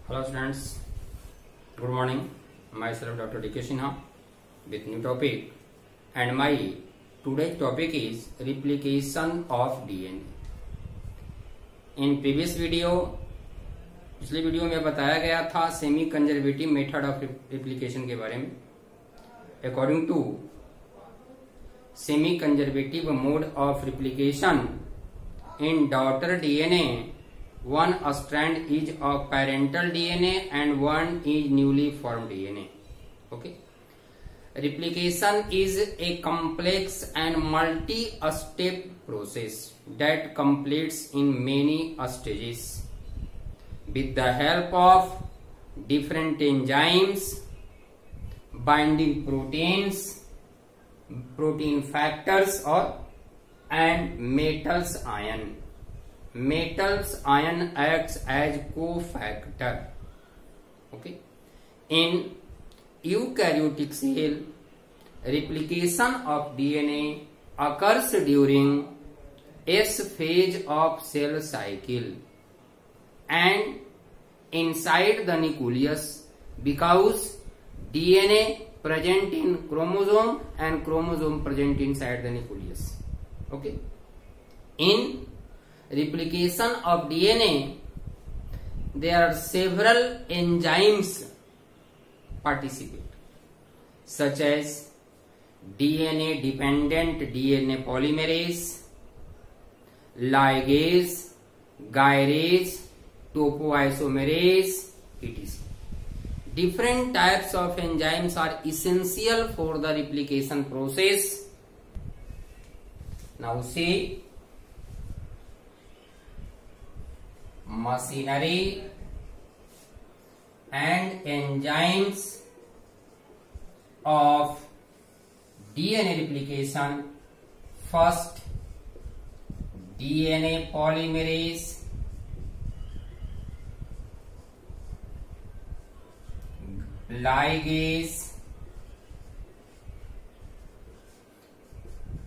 Hello students, good morning. Myself Dr. D.K. Sinha with new topic, and my today's topic is replication of DNA. In previous video, पिछले video में बताया गया था semi conservative method of replication के बारे में. According to semi conservative mode of replication in daughter DNA, one strand is of parental DNA and one is newly formed DNA. Okay. Replication is a complex and multi-step process that completes in many stages with the help of different enzymes, binding proteins, protein factors and metals ion. Metals ion acts as cofactor. Okay. In eukaryotic cell, replication of DNA occurs during S phase of cell cycle and inside the nucleus, because DNA present in chromosome and chromosome present inside the nucleus. Okay. In replication of DNA, there are several enzymes participate, such as DNA dependent DNA polymerase, ligase, gyrase, topoisomerase, etc. Different types of enzymes are essential for the replication process. Now see machinery and enzymes of DNA replication. First, DNA polymerase, ligase,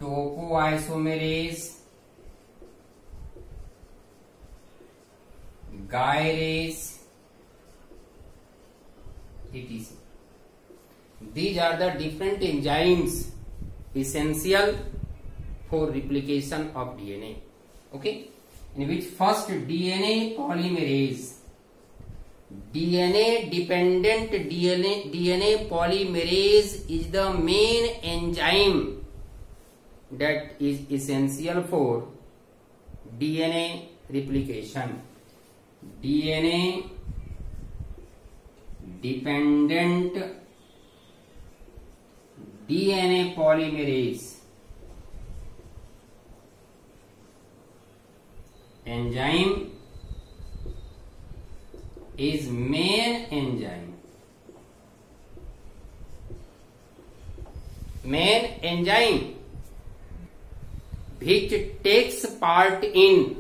topoisomerase, gyrase, etc. These are the different enzymes essential for replication of DNA. Okay, in which first DNA polymerase. DNA dependent DNA polymerase is the main enzyme that is essential for DNA replication. DNA dependent DNA polymerase enzyme is main enzyme. Main enzyme which takes part in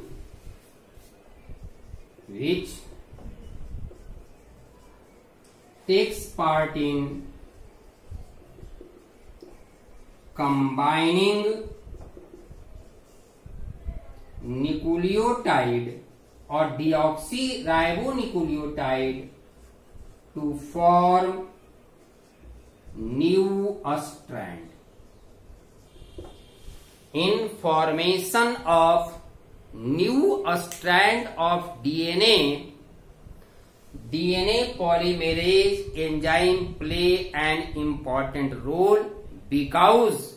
combining nucleotide or deoxyribonucleotide to form new strand. In formation of new strand of DNA polymerase enzyme play an important role because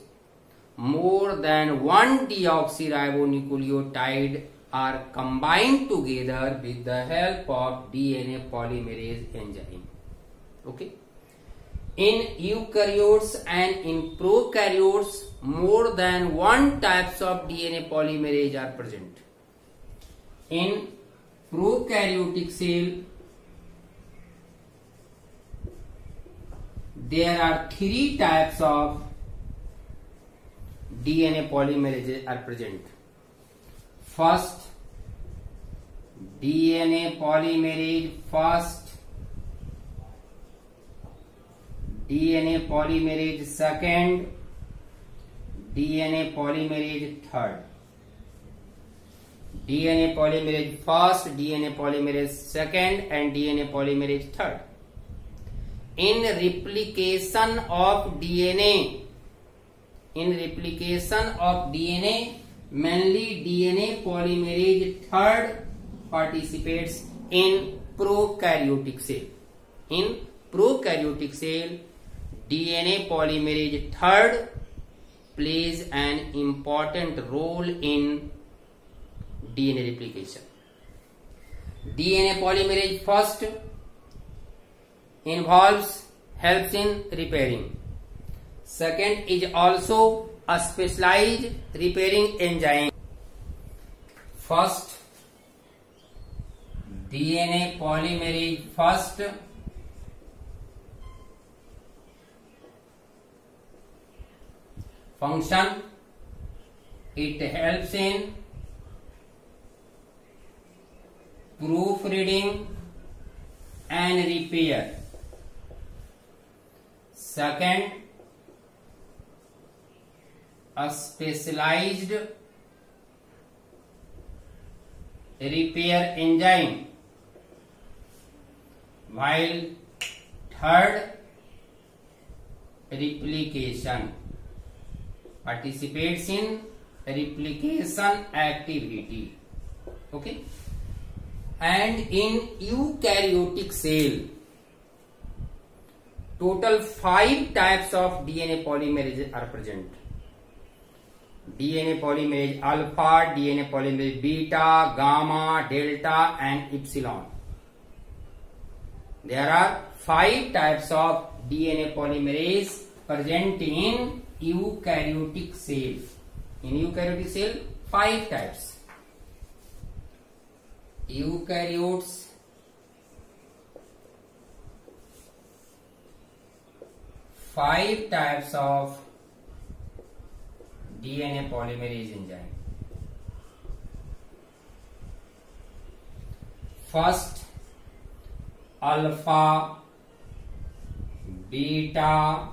more than one deoxyribonucleotide are combined together with the help of DNA polymerase enzyme. Okay. In eukaryotes and in prokaryotes, more than one types of DNA polymerase are present. In prokaryotic cell, there are 3 types of DNA polymerase are present. First, DNA polymerase first, DNA polymerase second, DNA polymerase third. DNA polymerase first, DNA polymerase second, and DNA polymerase third. In replication of DNA, mainly DNA polymerase third participates in prokaryotic cell. In prokaryotic cell, DNA polymerase third plays an important role in DNA replication. DNA polymerase first helps in repairing. Second is also a specialized repairing enzyme. First, DNA polymerase first function, it helps in proofreading and repair. Second, a specialized repair enzyme, while third, replication, participates in replication activity. Okay. And in eukaryotic cell, total 5 types of DNA polymerase are present. DNA polymerase alpha, DNA polymerase beta, gamma, delta, and epsilon. There are 5 types of DNA polymerase present in eukaryotic cell. In eukaryotic cell, 5 types. Eukaryotes, 5 types of DNA polymerase enzyme. First, alpha, beta,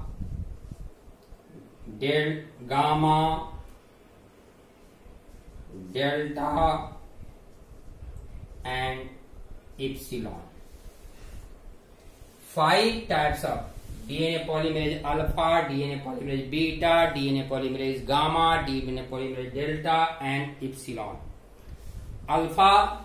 gamma, delta, and epsilon. 5 types of DNA polymerase alpha, DNA polymerase beta, DNA polymerase gamma, DNA polymerase delta, and epsilon. Alpha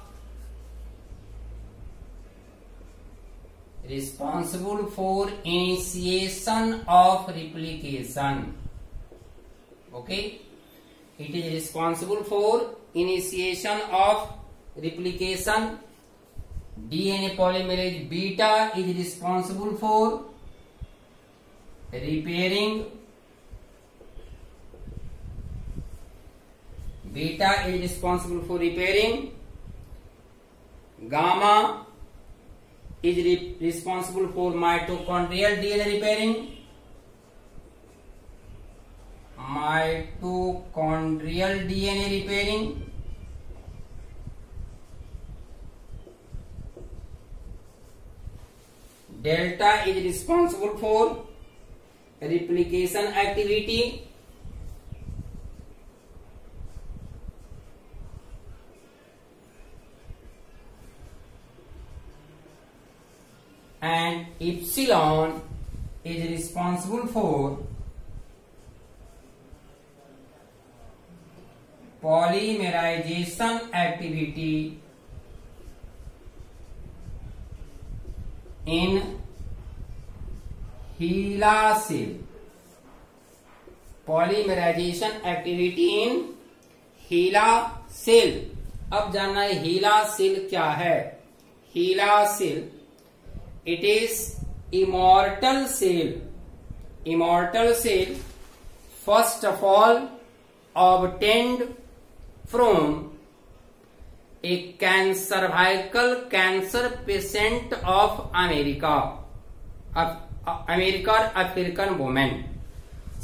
responsible for initiation of replication. Okay, it is responsible for initiation of replication. DNA polymerase beta is responsible for repairing. Beta is responsible for repairing. Gamma is responsible for mitochondrial DNA repairing. Mitochondrial DNA repairing. Delta is responsible for replication activity. And epsilon is responsible for polymerization activity in HeLa cell. Polymerization activity in HeLa cell. अब जानना है HeLa cell क्या है. HeLa cell, it is immortal cell. Immortal cell, first of all, obtained from a cervical cancer patient of America. American African women.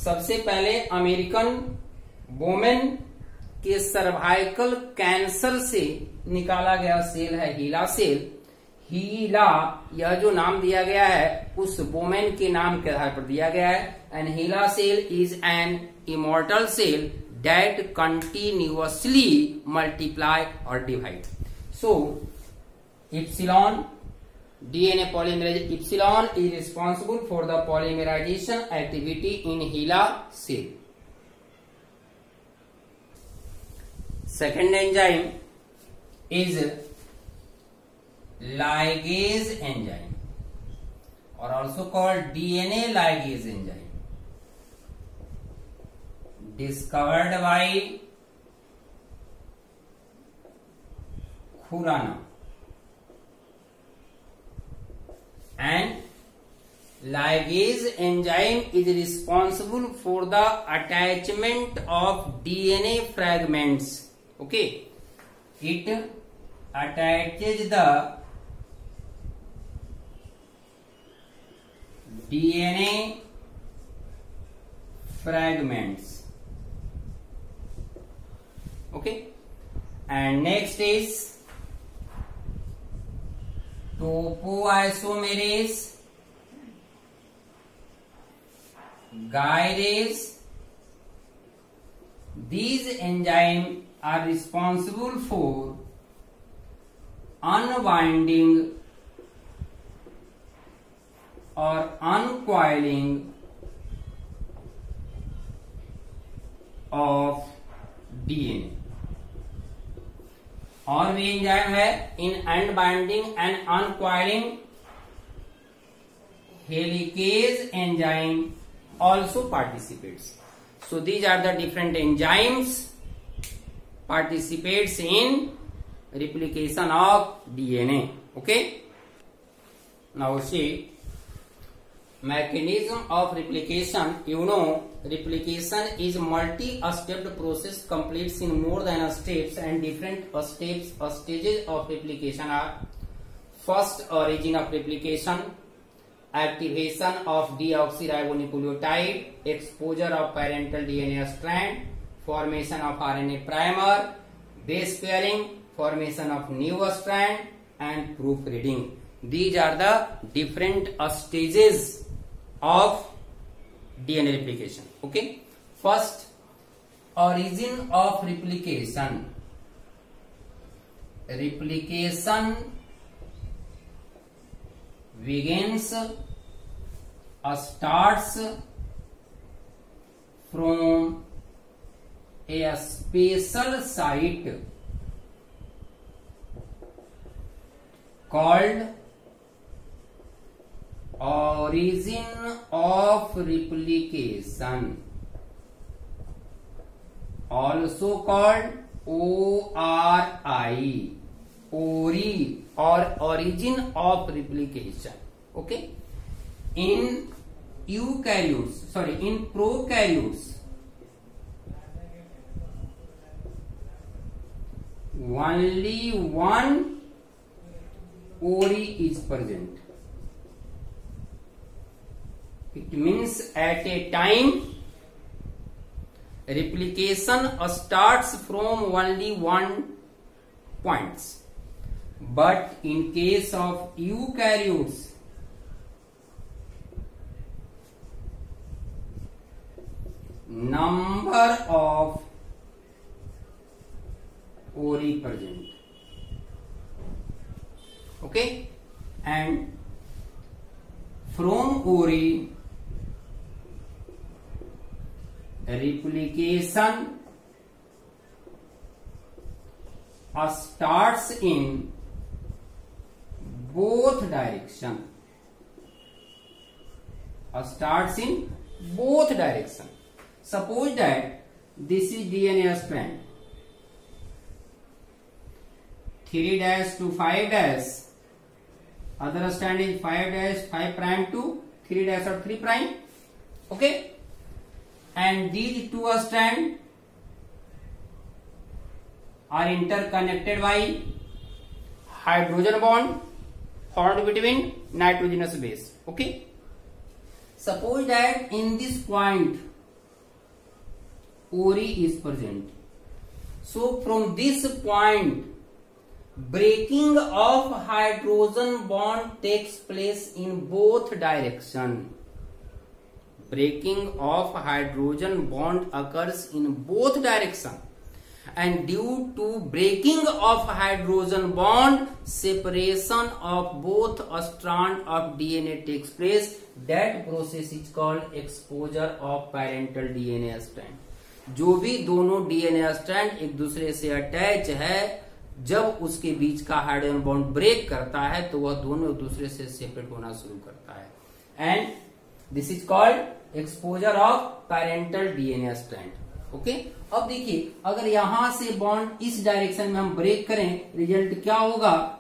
सबसे पहले American women के cervical cancer से निकाला गया सेल है HeLa सेल. HeLa यह जो नाम दिया गया है उस वोमेन के नाम के आधार पर दिया गया है. And HeLa cell is an immortal cell that continuously multiply or divide. So epsilon, DNA polymerase epsilon is responsible for the polymerization activity in HeLa cell. Second enzyme is ligase enzyme, or also called DNA ligase enzyme, discovered by Khurana. And ligase enzyme is responsible for the attachment of DNA fragments. Okay, it attaches the DNA fragments. Okay, and next is topoisomerase, gyrase. These enzymes are responsible for unwinding or uncoiling of DNA. और भी enzyme है in unbinding and uncoiling. Helicase enzyme also participates. So these are the different enzymes participates in replication of DNA. Okay. Now see mechanism of replication. You know replication is multi-stepped process, completes in more than steps, and different stages of replication are: first, origin of replication, activation of deoxyribonucleotide, exposure of parental DNA strand, formation of RNA primer, base pairing, formation of new strand, and proofreading. These are the different stages of DNA replication. Okay. First, origin of replication. Replication begins, starts from a special site called origin of replication, also called ORI, ORI, or origin of replication. Okay. In prokaryotes, only one ORI is present. It means at a time replication starts from only one points. But in case of eukaryotes, number of ORI present. Okay, and from ORI replication starts in both direction. Suppose that this is DNA strand 3' to 5', other strand is 5' 5' to 3' or 3'. Okay, and these two strands are interconnected by hydrogen bond formed between nitrogenous base. Okay, suppose that in this point ORI is present. So from this point breaking of hydrogen bond takes place in both direction. breaking of hydrogen bond occurs in both directions, and due to breaking of hydrogen bond, separation of both strand of DNA takes place. That process is called exposure of parental DNA strand. जो भी दोनों DNA strand एक दूसरे से attach है, जब उसके बीच का हाइड्रोजन बॉन्ड ब्रेक करता है तो वह दोनों एक दूसरे से सेपरेट होना शुरू करता है, and this is called exposure of parental DNA strand. Okay, अब देखिए अगर यहां से बॉन्ड इस डायरेक्शन में हम ब्रेक करें, रिजल्ट क्या होगा?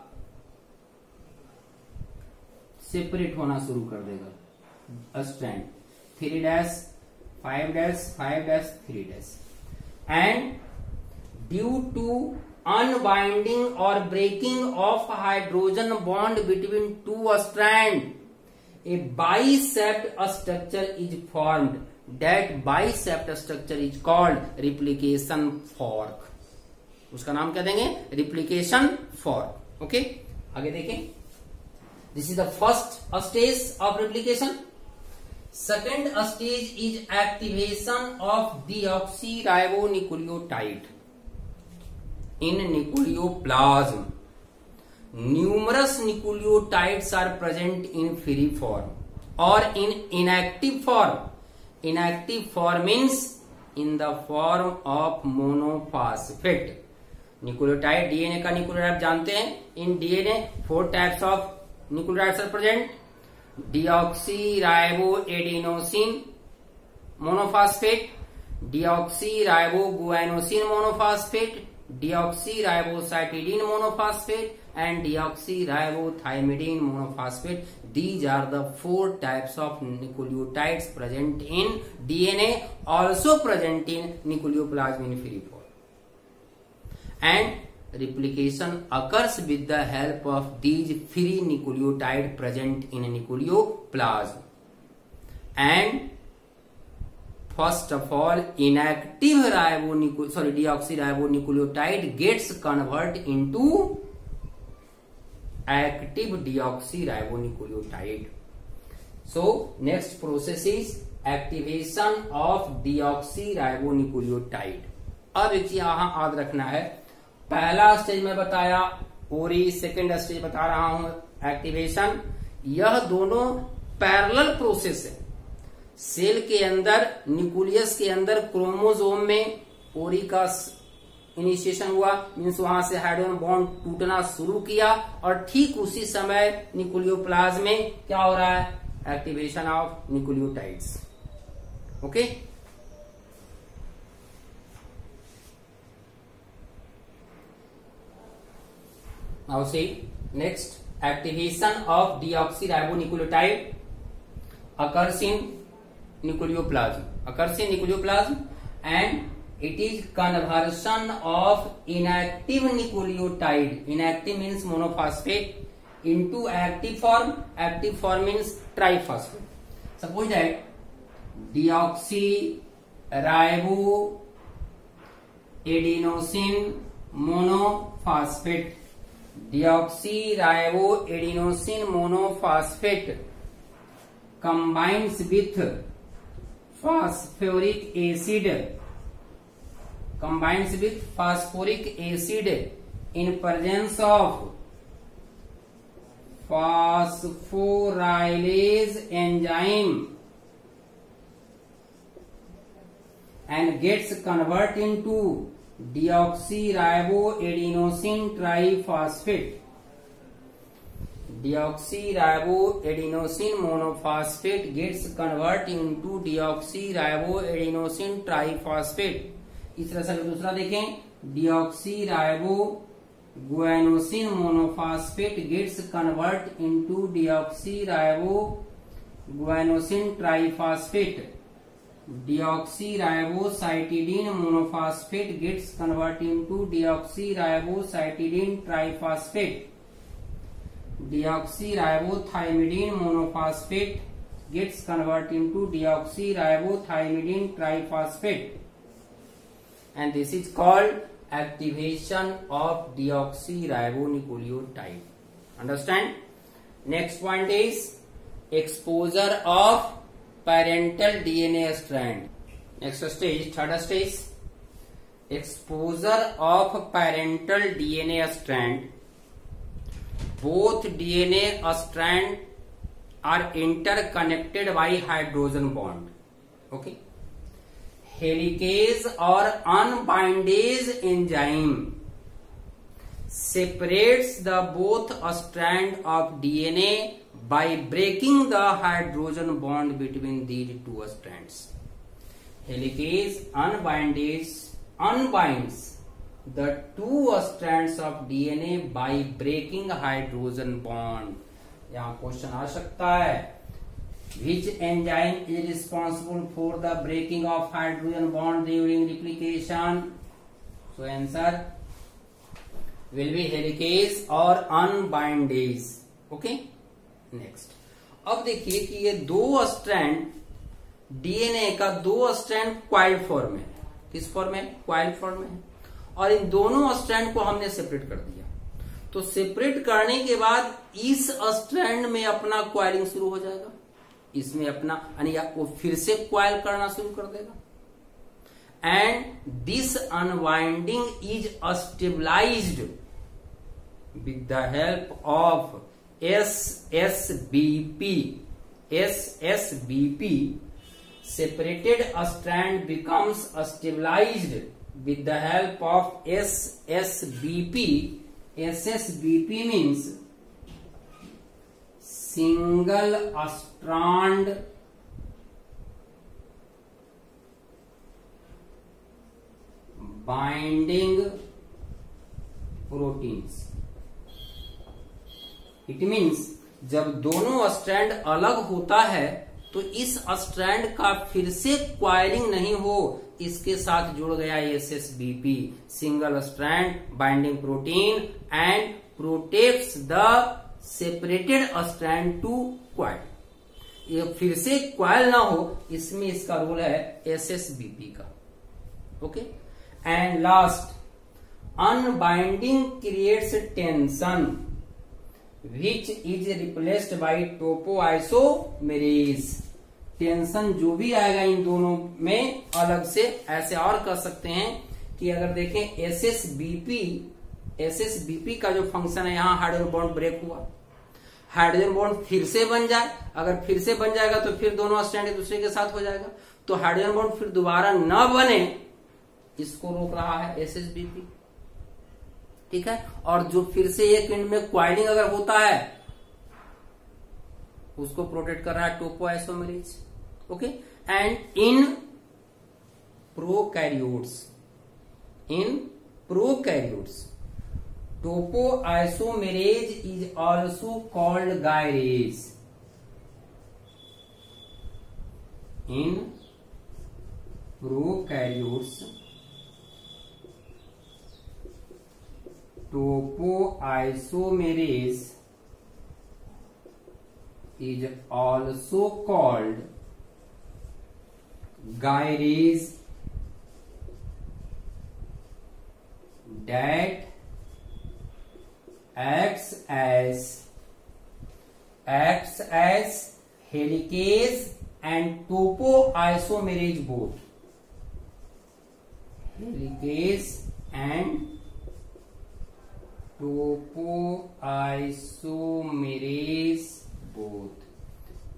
सेपरेट होना शुरू कर देगा strand, 3' 5' 5' 3', and due to unbinding or breaking of hydrogen bond between two strands, a bisept structure is formed. That bisept structure is called replication fork. उसका नाम क्या देंगे? replication fork. ओके, आगे देखें। This is the first stage of replication. Second stage is activation of deoxyribonucleotide in nucleoplasm. Numerous nucleotides are present in free form or in inactive form. Inactive form means in the form of monophosphate. Nucleotide, DNA का nucleotide आप जानते हैं। In DNA 4 types of nucleotides are present. Deoxyriboadenosine monophosphate, deoxyriboguanosine monophosphate, deoxyribocytidine monophosphate, and deoxyribothiamidine monophosphate. These are the 4 types of nucleotides present in DNA, also present in nucleoplasm in free form. And replication occurs with the help of these free nucleotide present in nucleoplasm. And first of all, inactive deoxyribonucleotide gets converted into active deoxyribonucleotide. So next process is activation of deoxyribonucleotide. अब एक चीज यहां याद रखना है, पहला stage में बताया ओरी, सेकेंड स्टेज बता रहा हूं एक्टिवेशन। यह दोनों पैरेलल प्रोसेस है। सेल के अंदर, न्यूक्लियस के अंदर क्रोमोसोम में ओरी का इनिशिएशन हुआ, मीन्स वहां से हाइड्रोजन बॉन्ड टूटना शुरू किया, और ठीक उसी समय न्यूक्लियोप्लाज्म में क्या हो रहा है? Activation of nucleotides. Okay, now see next, activation of deoxyribonucleotide occurs in nucleoplasm, and it is conversion of inactive nucleotide, inactive means monophosphate, into active form. Active form means triphosphate. Suppose that deoxyriboadenosine monophosphate, deoxyriboadenosine monophosphate combines with phosphoric acid in presence of phosphorylase enzyme and gets converted into deoxyriboadenosine triphosphate. Deoxyriboadenosine monophosphate gets converted into deoxyriboadenosine triphosphate. इस तरह से दूसरा देखें, deoxyriboguanosine monophosphate gets converted into deoxyriboguanosine triphosphate. Deoxyribocytidine monophosphate gets converted into deoxyribocytidine triphosphate. Deoxyribothiamidine monophosphate gets converted into deoxyribothiamidine triphosphate, and this is called activation of deoxyribonucleotide. Understand? Next point is exposure of parental DNA strand. Next stage, third stage, exposure of parental DNA strand. Both DNA strand are interconnected by hydrogen bond. Okay. Helicase or unbindase enzyme separates the both strand of DNA by breaking the hydrogen bond between these two strands. Helicase unbinds the two strands of DNA by breaking hydrogen bond. यहाँ question आ सकता है, which enzyme is responsible for the breaking of hydrogen bond during replication? So answer will be helicase or unbindase. Okay, next. अब देखिए कि ये दो strand DNA का दो स्ट्रैंड क्वाइल्ड फॉर्म में, किस फॉर्म में? क्वाइल्ड फॉर्म में, और इन दोनों स्ट्रैंड को हमने सेपरेट कर दिया। तो सेपरेट करने के बाद इस स्ट्रैंड में अपना क्वाइलिंग शुरू हो जाएगा, इसमें अपना यानी वो फिर से क्वाइल करना शुरू कर देगा। And this unwinding is stabilised with the help of SSBP. Separated strand becomes stabilized with the help of SSBP. SSBP means single strand binding proteins. It means जब दोनों स्ट्रैंड अलग होता है तो इस स्ट्रैंड का फिर से क्वाइलिंग नहीं हो, इसके साथ जुड़ गया SSBP, single strand binding protein, and protects the separated strand to coil. ये फिर से क्वाइल ना हो, इसमें इसका रोल है SSBP का। Okay, and last, unbinding creates tension which is replaced by topoisomerase. Tension जो भी आएगा इन दोनों में अलग से, ऐसे और कर सकते हैं कि अगर देखें SSBP का जो फंक्शन है, यहां हाइड्रोजन बॉन्ड ब्रेक हुआ, हाइड्रोजन बॉन्ड फिर से बन जाए, अगर फिर से बन जाएगा तो फिर दोनों स्ट्रैंड एक दूसरे के साथ हो जाएगा, तो हाइड्रोजन बॉन्ड फिर दोबारा न बने, इसको रोक रहा है SSBP। ठीक है, और जो फिर से एक एंड में क्वाइलिंग अगर होता है उसको प्रोटेक्ट कर रहा है topoisomerase. Okay, and in prokaryotes topoisomerase is also called gyrase. In prokaryotes topoisomerase is also called gyrase that acts as helicase and topoisomerase both. Helicase and topoisomerase both.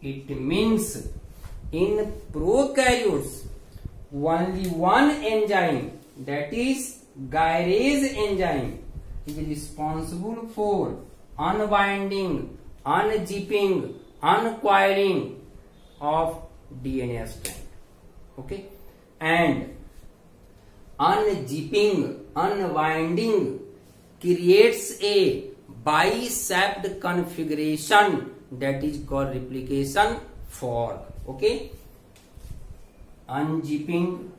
It means in prokaryotes only one enzyme, that is gyrase enzyme, is responsible for unbinding, unzipping, uncoiling of DNA strand. Okay, and unzipping, unbinding creates a bi-shaped configuration that is called replication fork. Okay, unzipping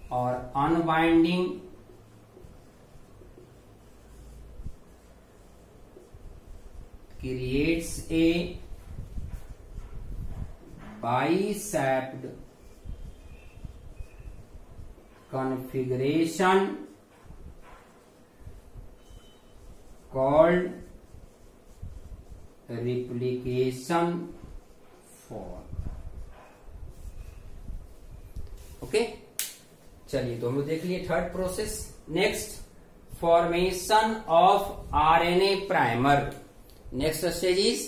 or unbinding creates a bi-shaped configuration called replication fork. Okay, चलिए तो हम लोग देख लिए third process. Next, formation of RNA primer. Next stage is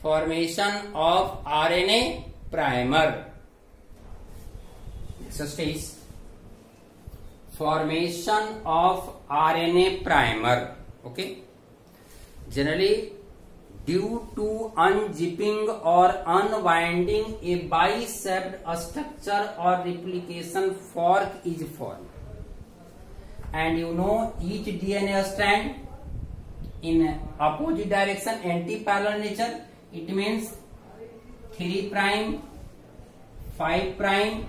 formation of RNA primer. Next stage formation of RNA primer. Okay, generally due to unzipping or unwinding a bi-shaped structure or replication fork is formed, and you know each DNA strand in opposite direction, anti-parallel nature. It means 3 prime, 5 prime,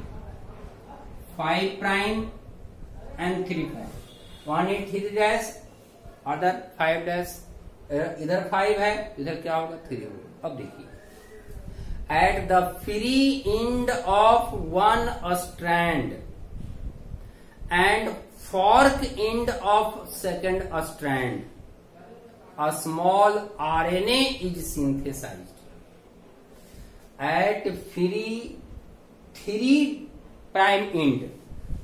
5 prime and 3 prime. 1 is 3 dash, other 5 dash. इधर 5 है, इधर क्या होगा 3 होगा. अब देखिए, at the free end of one strand and fork end of second strand, a small RNA is synthesized. At free 3 prime end,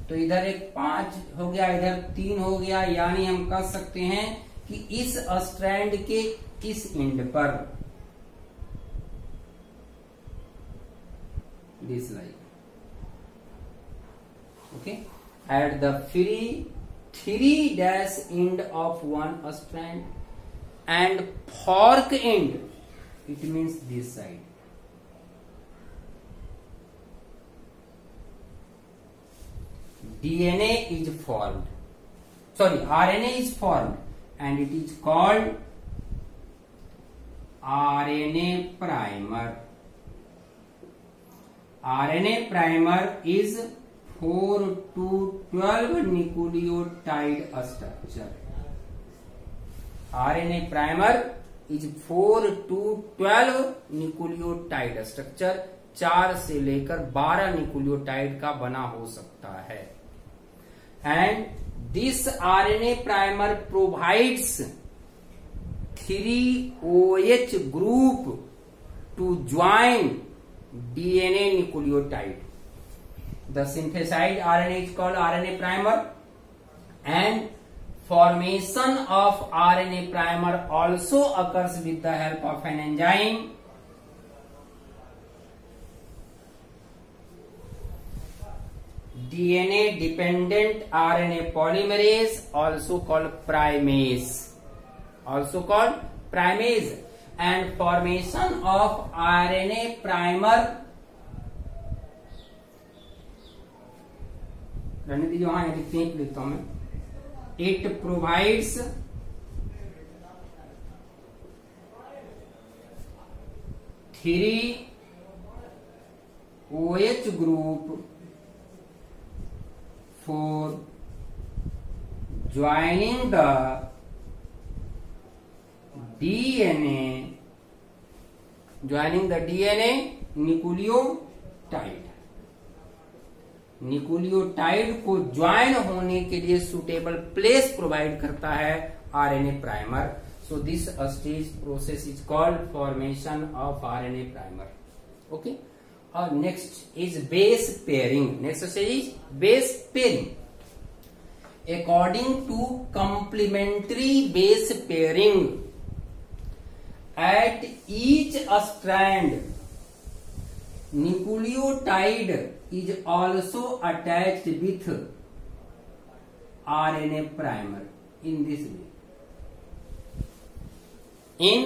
तो इधर एक 5 हो गया, इधर 3 हो गया, यानी हम कह सकते हैं कि इस स्ट्रैंड के इस एंड पर this like. Okay, at the free 3 dash end of one strand and fork end, it means this side. DNA is formed, sorry, RNA is formed, and it is called RNA primer. RNA primer is 4 to 12 nucleotide structure. RNA primer is 4 to 12 nucleotide structure. 4 से लेकर 12 nucleotide का बना हो सकता है. And this RNA primer provides 3 OH group to join DNA nucleotide. The synthesized RNA is called RNA primer, and formation of RNA primer also occurs with the help of an enzyme. DNA dependent RNA polymerase, also called primase, and formation of RNA primer. रहने दीजिए, वहां लिखता हूं मैं. It provides three OH group for joining the DNA nucleotide. Nucleotide को join होने के लिए सुटेबल प्लेस प्रोवाइड करता है RNA primer. So this stage process is called formation of RNA primer. Okay, और next is base pairing. Next stage is base pairing. According to complementary base pairing at each strand, nucleotide is also attached with RNA primer in this way. In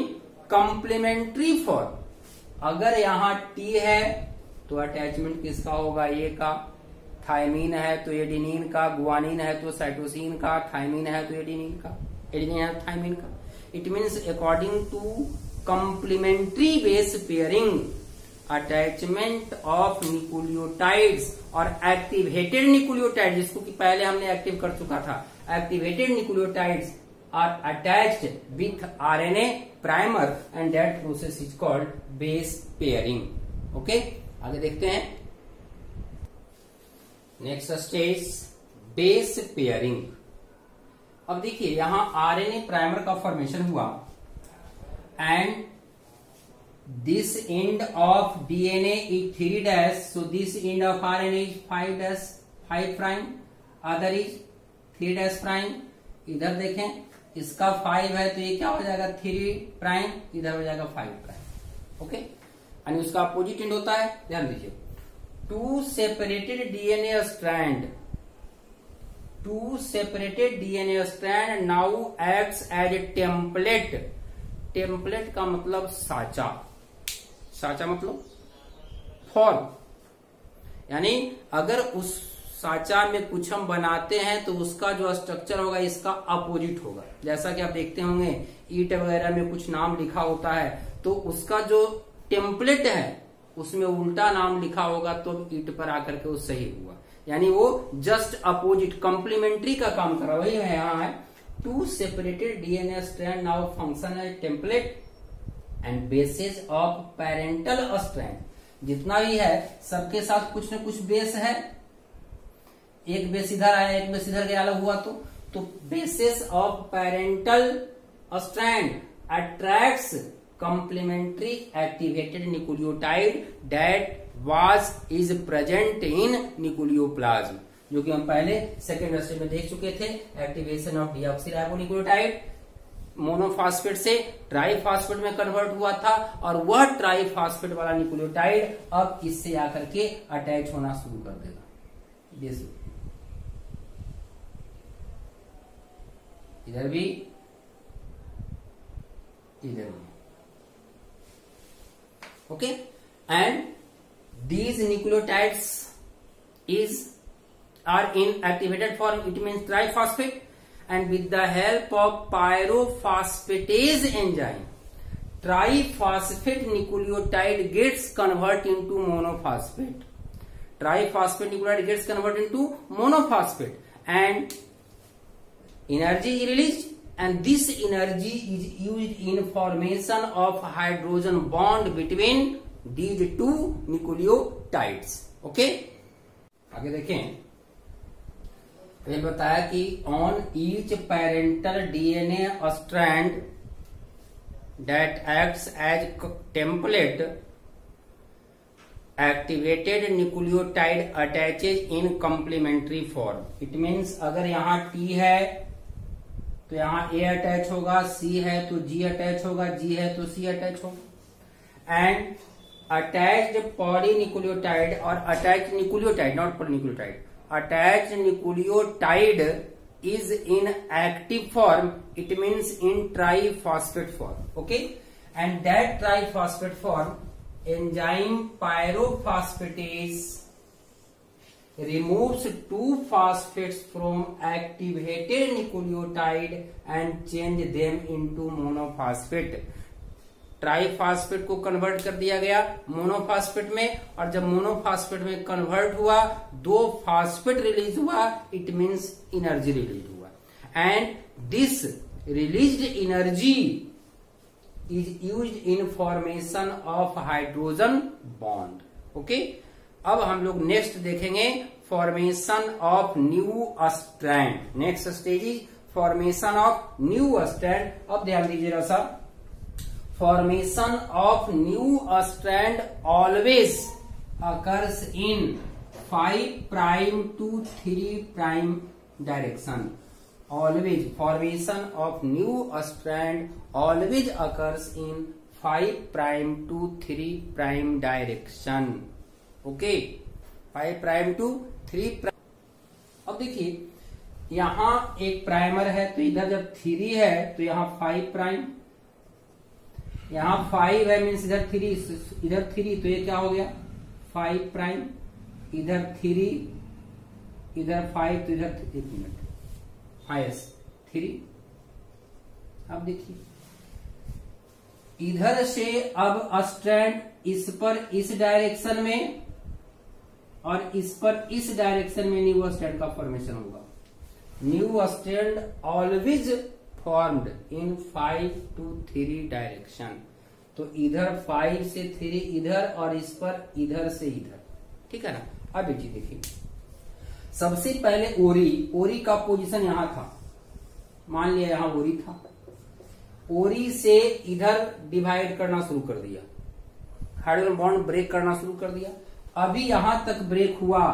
complementary form, अगर यहां T है तो attachment किसका होगा? ए का. Thymine है तो adenine का. गुआनिन है तो साइटोसिन का. थायमीन है तो एडेनिन का. एडेनिन है तो थायमीन का. It means according to complementary base pairing, attachment of nucleotides और activated nucleotides, जिसको कि पहले हमने एक्टिव कर चुका था, activated nucleotides are attached with RNA primer and that process is called base pairing. Okay, आगे देखते हैं. Next stage, base pairing. अब देखिए यहां आरएनए प्राइमर का फॉर्मेशन हुआ and this end of DNA is 3 dash, so this end of RNA is 5 dash 5 prime, other is 3 dash prime। इधर देखें इसका 5 है तो ये क्या हो जाएगा 3 प्राइम, इधर हो जाएगा 5 प्राइम। ओके, यानी उसका अपोजिट एंड होता है। ध्यान दीजिए, two separated DNA strand now acts as a template. Template का मतलब साचा, साचा मतलब फॉर्म, यानी अगर उस साचा में कुछ हम बनाते हैं तो उसका जो स्ट्रक्चर होगा इसका अपोजिट होगा। जैसा कि आप देखते होंगे ईंट वगैरह में कुछ नाम लिखा होता है तो उसका जो टेम्पलेट है उसमें उल्टा नाम लिखा होगा तो ईंट पर आकर के वो सही हुआ, यानी वो जस्ट अपोजिट कॉम्प्लीमेंट्री का काम कर रहा है। वही है यहाँ है, two separated DNA strand now function as template and bases of parental strand. जितना भी है सबके साथ कुछ न कुछ बेस है, एक बेस इधर आया एक बेस इधर गया अलग हुआ तो bases of parental strand attracts complementary activated nucleotide that was is present in nucleoplasm, जो कि हम पहले सेकेंड स्टेज में देख चुके थे। एक्टिवेशन ऑफ डीऑक्सीराइबोन्यूक्लियोटाइड मोनोफॉस्फेट से ट्राईफॉस्फेट में कन्वर्ट हुआ था और वह ट्राईफॉस्फेट वाला न्यूक्लियोटाइड अब इससे आकर के अटैच होना शुरू कर देगा। इधर भी इधर भी। Okay, and these nucleotides are in activated form, it means triphosphate, and with the help of pyrophosphatase enzyme triphosphate nucleotide gets converted into monophosphate, triphosphate nucleotide gets converted into monophosphate and energy is released, and this energy is used in formation of hydrogen bond between these two nucleotides। Okay, आगे देखें, ये बताया कि on each parental DNA strand that acts as template activated nucleotide attaches in complementary form. It means अगर यहाँ T है तो यहाँ ए अटैच होगा, सी है तो जी अटैच होगा, जी है तो सी अटैच होगा। एंड अटैच्ड पॉलीन्यूक्लियोटाइड और attached nucleotide, not polynucleotide, attached nucleotide is in active form, it means in triphosphate form, okay, and that triphosphate form enzyme pyrophosphatase removes two phosphates from activated nucleotide and change them into monophosphate। Triphosphate को convert कर दिया गया monophosphate में, और जब monophosphate में convert हुआ दो फॉस्फेट रिलीज हुआ, इट मींस एनर्जी रिलीज हुआ, and this released energy is used in formation of hydrogen bond. Okay, अब हम लोग नेक्स्ट देखेंगे formation of new strand. Next stage is formation of new strand. अब ध्यान दीजिएगा sir, formation of new strand always occurs in 5 prime to 3 prime direction। Always formation of new strand always occurs in 5 prime to 3 prime direction। Okay, 5 prime to 3 prime। अब देखिए यहां एक primer है तो इधर जब 3 है तो यहां 5 प्राइम, यहाँ 5 है मीन्स इधर 3 तो ये क्या हो गया 5 प्राइम, इधर 3 इधर 5 तो इधर 1 मिनट 3। अब देखिए इधर से अब स्ट्रैंड इस पर इस डायरेक्शन में और इस पर इस डायरेक्शन में न्यू स्ट्रैंड का फॉर्मेशन होगा। New strand always formed in 5 to 3 direction. तो इधर 5 से 3 इधर और इस पर इधर से इधर, ठीक है ना। अब एक चीज देखिए, सबसे पहले ओरी का पोजीशन यहां था, मान लिया यहां ओरी था, ओरी से इधर डिवाइड करना शुरू कर दिया, हाइड्रोजन बॉन्ड ब्रेक करना शुरू कर दिया। अभी यहां तक ब्रेक हुआ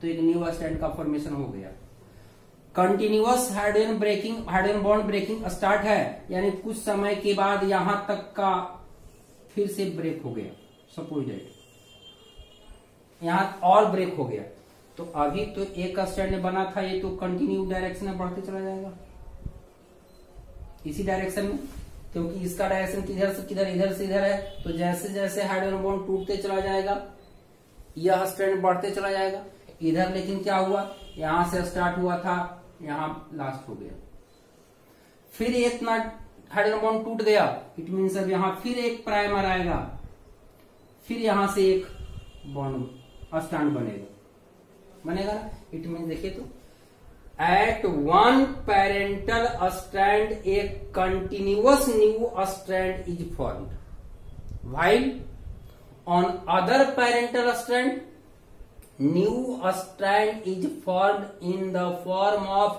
तो एक न्यू स्ट्रैंड का फॉर्मेशन हो गया। Continuous hydrogen bond breaking start है, यानी कुछ समय के बाद यहां तक का फिर से ब्रेक हो गया। सपोज दैट यहां और ब्रेक हो गया, तो अभी तो एक स्ट्रैंड बना था, ये तो कंटिन्यू डायरेक्शन में बढ़ते चला जाएगा इसी डायरेक्शन में, क्योंकि इसका डायरेक्शन किधर से किधर, इधर से इधर है। तो जैसे जैसे हाइड्रोजन बॉन्ड टूटते चला जाएगा यह स्ट्रैंड बढ़ते चला जाएगा इधर। लेकिन क्या हुआ, यहां से स्टार्ट हुआ था, यहां लास्ट हो गया, फिर इतना हाइड्रोजन बॉन्ड टूट गया, इट मीन्स अब यहां फिर एक प्राइमर आएगा, फिर यहां से एक बॉन्ड स्ट्रैंड बनेगा ना। इट मीन्स देखिए तो at one parental strand a continuous new strand is formed, while on other parental strand new strand is formed in the form of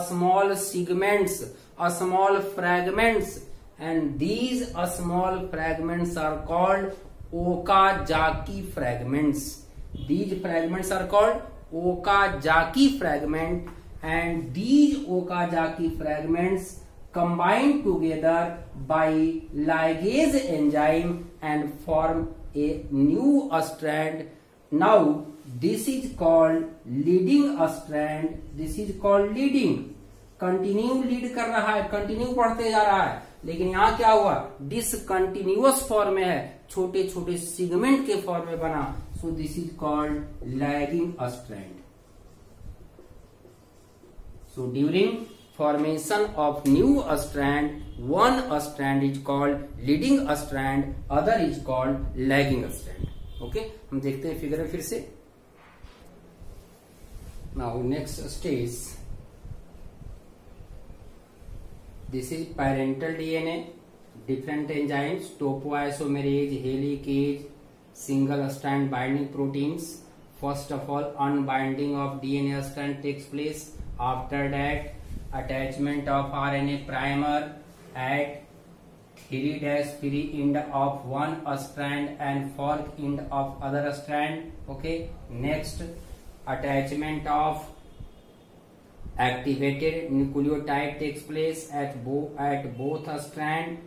small segments, small fragments, and these small fragments are called Okazaki fragments. These fragments are called Okazaki fragment, and these Okazaki fragments combine together by ligase enzyme and form a new strand. Now this is called leading strand. This is called leading. Continue lead कर रहा है, continue बढ़ते जा रहा है, लेकिन यहां क्या हुआ, डिसकंटिन्यूअस फॉर्म में है, छोटे छोटे सिगमेंट के फॉर्म में बना। So this is called lagging strand. So during formation of new strand, one strand is called leading strand, other is called lagging strand. Okay, हम देखते हैं फिगर में फिर से। Now next stage, this is parental DNA, different enzymes, topoisomerase, helicase, single strand binding proteins. First of all, unbinding of DNA strand takes place. After that, attachment of RNA primer at 3' end of one strand and fork end of other strand. Okay, next attachment of activated nucleotide takes place at both strand.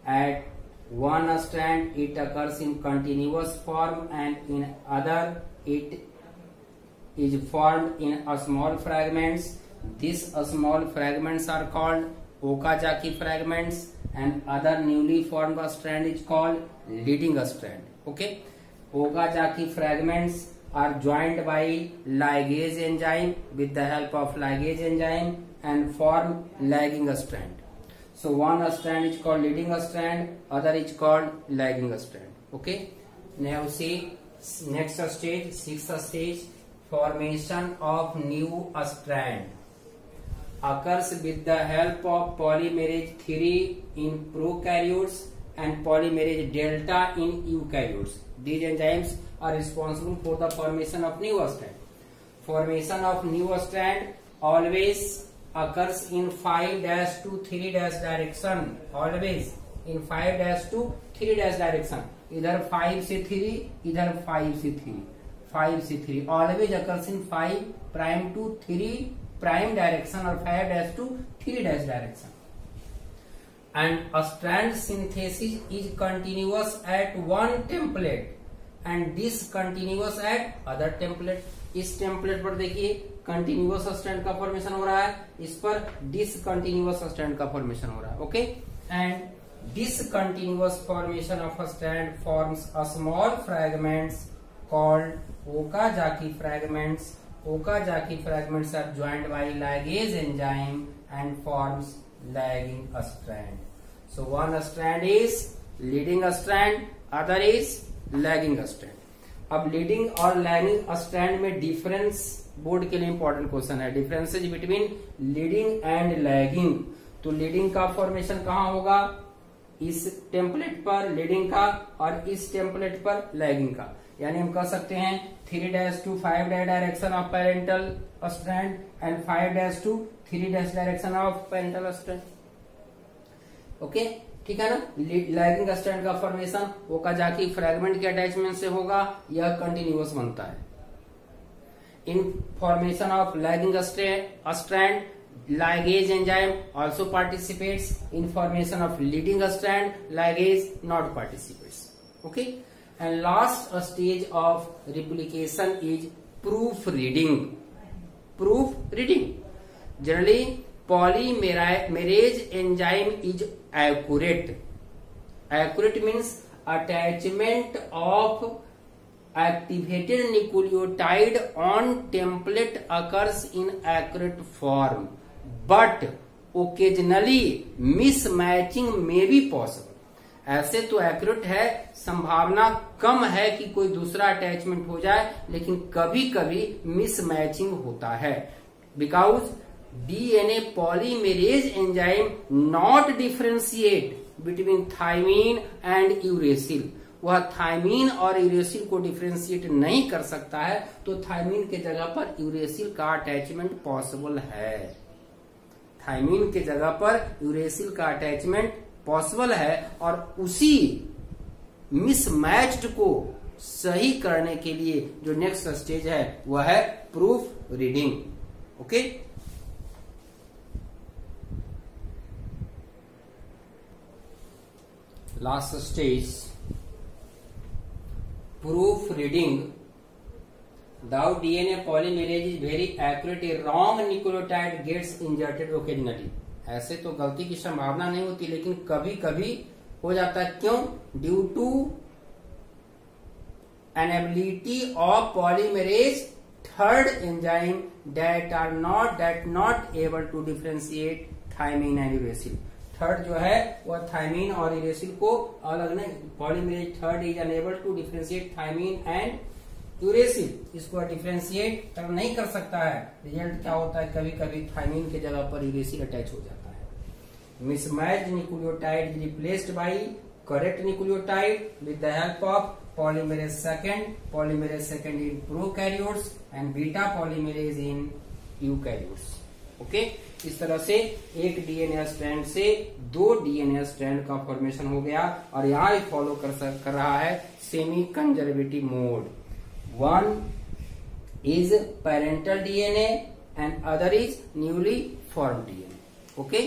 At one strand it occurs in continuous form, and in other it is formed in small fragments. These small fragments are called Okazaki fragments, and other newly formed strand is called leading strand. Okay, Okazaki fragments are joined by ligase enzyme with the help of ligase enzyme and form lagging strand. So one strand is called leading strand, other is called lagging strand. Okay, now see next stage, sixth stage, formation of new strand occurs with the help of polymerase 3 in prokaryotes and polymerase delta in eukaryotes. These enzymes are responsible for the formation of new strand. Formation of new strand always occurs in 5' to 3' direction. Always in 5' to 3' direction. इधर 5 से 3, इधर 5 से 3, 5 से 3. Always occurs in 5' to 3' direction or 5' to 3' direction. And a strand synthesis is continuous at one template and discontinuous at other template. इस template पर देखिए continuous strand का formation हो रहा है, इस पर डिसकंटिन्यूअस स्ट्रैंड का फॉर्मेशन हो रहा है. Okay, and discontinuous formation of a strand forms a small fragments called Okazaki fragments. Okazaki fragments are joined by ligase enzyme and forms lagging strand. So one strand is leading strand, other is lagging strand. अब leading और lagging strand में difference board के लिए important question है. Differences between leading and lagging. तो leading का formation कहाँ होगा, इस टेम्पलेट पर लीडिंग का और इस टेम्पलेट पर लैगिंग का. यानी हम कह सकते हैं 3' to 5' direction of parental strand and 5' to 3' direction of parental strand. Okay, ठीक है ना। लैगिंग स्ट्रैंड का फॉर्मेशन ओकाजाकी फ्रैगमेंट के अटैचमेंट से होगा, यह कंटिन्यूअस बनता है। In formation of lagging strand ligase enzyme also participates. In formation of leading strand, ligase not participates. Okay, and last stage of replication is proofreading. Proofreading. Generally, polymerase enzyme is accurate. Accurate means attachment of activated nucleotide on template occurs in accurate form. But occasionally mismatching may be possible. ऐसे तो accurate है, संभावना कम है कि कोई दूसरा attachment हो जाए, लेकिन कभी कभी मिसमैचिंग होता है। Because DNA polymerase enzyme not differentiate between thymine and uracil. वह थायमीन और यूरेसिल को डिफरेंशिएट नहीं कर सकता है, तो थायमीन के जगह पर यूरेसिल का अटैचमेंट पॉसिबल है। थायमीन के जगह पर यूरेसिल का अटैचमेंट पॉसिबल है, और उसी मिसमैच्ड को सही करने के लिए जो नेक्स्ट स्टेज है वह है proof reading. Okay, last stage proof reading. The DNA polymerase is very accurate. A wrong nucleotide gets inserted occasionally. ऐसे तो गलती की संभावना नहीं होती, लेकिन कभी कभी हो जाता है। क्यों? Due to inability of polymerase third enzyme that not able to differentiate thymine and uracil. Third जो है वह थायमीन और यूरेसिल को अलग नहीं, polymerase third is unable to differentiate thymine and uracil, इसको डिफरेंशिएट नहीं कर सकता है। रिजल्ट क्या होता है? कभी कभी थायमीन के जगह पर यूरेसिल अटैच हो जाता है। Mismatched nucleotide is replaced by correct nucleotide with the help of polymerase second in prokaryotes and beta polymerase in eukaryotes. Okay, इस तरह से एक डीएनए स्ट्रैंड से दो डीएनए स्ट्रैंड का फॉर्मेशन हो गया, और यहाँ फॉलो कर रहा है semi conservative mode. One is parental DNA and other is newly formed DNA. Okay.